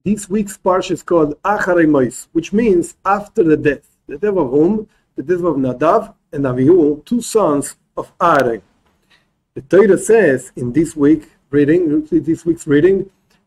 This week's parsha is called Acharei Mot, which means after the death. The death of whom? The death of Nadav and Avihu, two sons of Aharon. The Torah says in this week's reading,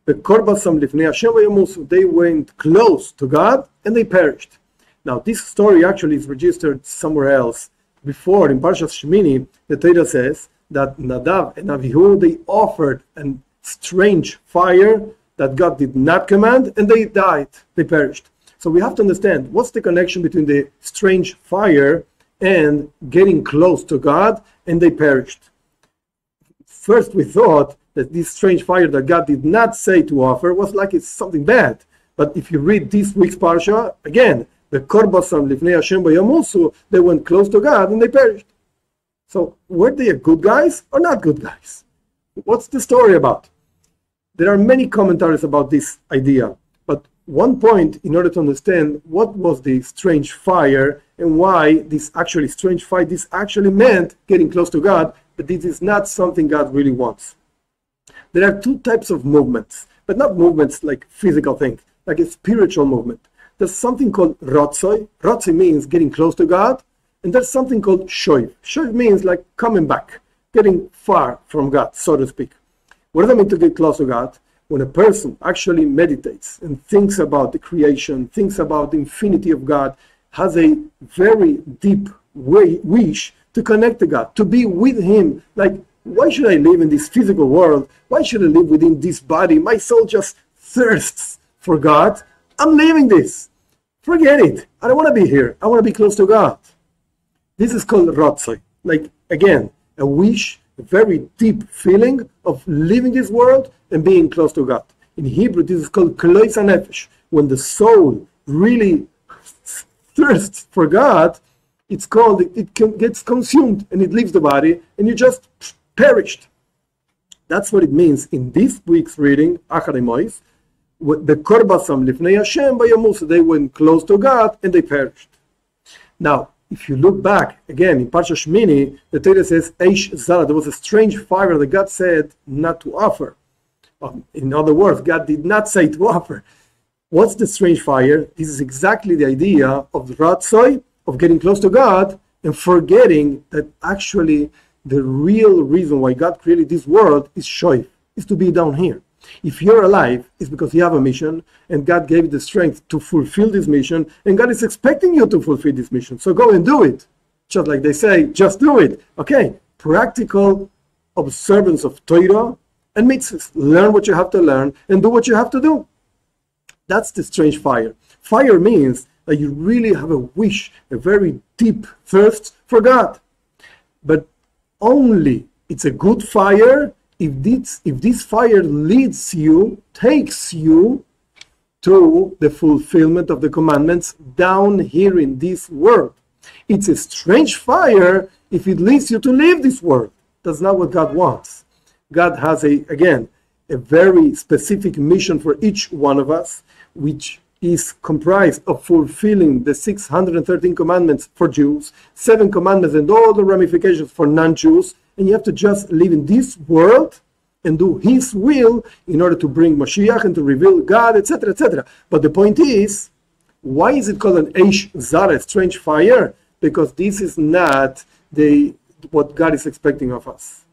the Korbasam Lifnei Hashem vayamusu, they went close to God and they perished. Now this story actually is registered somewhere else. Before, in Parashat Shmini, the Torah says that Nadav and Avihu, they offered a strange fire that God did not command, and they died, they perished. So we have to understand what's the connection between the strange fire and getting close to God, and they perished. First we thought that this strange fire that God did not say to offer was like it's something bad. But if you read this week's parsha, again, the Korbasam Lifnei Hashem vayamusu, they went close to God and they perished. So were they good guys or not good guys? What's the story about? There are many commentaries about this idea, but one point in order to understand what was the strange fire and why this actually strange fire, this actually meant getting close to God, but this is not something God really wants. There are two types of movements, but not movements like physical things, like a spiritual movement. There's something called rotzoi. Rotzoi means getting close to God, and there's something called shoiv. Shoiv means like coming back, getting far from God, so to speak. What does it mean to get close to God? When a person actually meditates and thinks about the creation, thinks about the infinity of God, has a very deep wish to connect to God, to be with Him. Like, why should I live in this physical world? Why should I live within this body? My soul just thirsts for God. I'm leaving this. Forget it. I don't want to be here. I want to be close to God. This is called rotzoi. Like, again, a wish, a very deep feeling of leaving this world and being close to God. In Hebrew, this is called klois hanefesh. When the soul really thirsts for God, it's called, gets consumed and it leaves the body and you just perished. That's what it means in this week's reading, Acharei Mot. The Korbasam Lifnei Hashem vayamusu, they went close to God and they perished. Now, if you look back, again, in Parashat Shmini, the Torah says, Eish Zara, there was a strange fire that God said not to offer. In other words, God did not say to offer. What's the strange fire? This is exactly the idea of the rotzoi, of getting close to God, and forgetting that actually the real reason why God created this world is shoiv, is to be down here. If you're alive, it's because you have a mission, and God gave you the strength to fulfill this mission, and God is expecting you to fulfill this mission. So go and do it. Just like they say, just do it. Okay, practical observance of Torah and mitzvahs. Learn what you have to learn and do what you have to do. That's the strange fire. Fire means that you really have a wish, a very deep thirst for God. But only it's a good fire if this fire leads you, takes you to the fulfillment of the commandments down here in this world. It's a strange fire if it leads you to leave this world. That's not what God wants. God has, again, a very specific mission for each one of us, which is comprised of fulfilling the 613 commandments for Jews, 7 commandments and all the ramifications for non-Jews, and you have to just live in this world and do His will in order to bring Mashiach and to reveal God, etc., etc. But the point is, why is it called an Eish Zara, strange fire? Because this is not what God is expecting of us.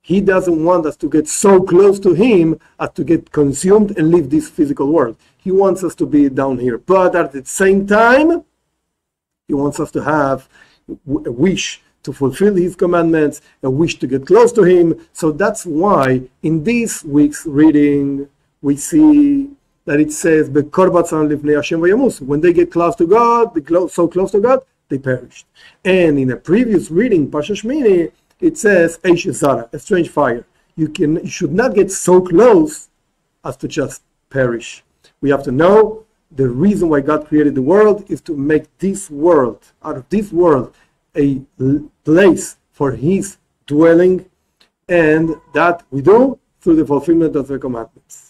He doesn't want us to get so close to Him as to get consumed and leave this physical world. He wants us to be down here. But at the same time, He wants us to have a wish to fulfill His commandments, a wish to get close to Him. So that's why in this week's reading, we see that it says, when they get close to God, so close to God, they perished. And in a previous reading, Parashat Shmini, it says, Eish Zara, a strange fire. You should not get so close as to just perish. We have to know the reason why God created the world is to make this world, out of this world, a place for His dwelling, and that we do through the fulfillment of the commandments.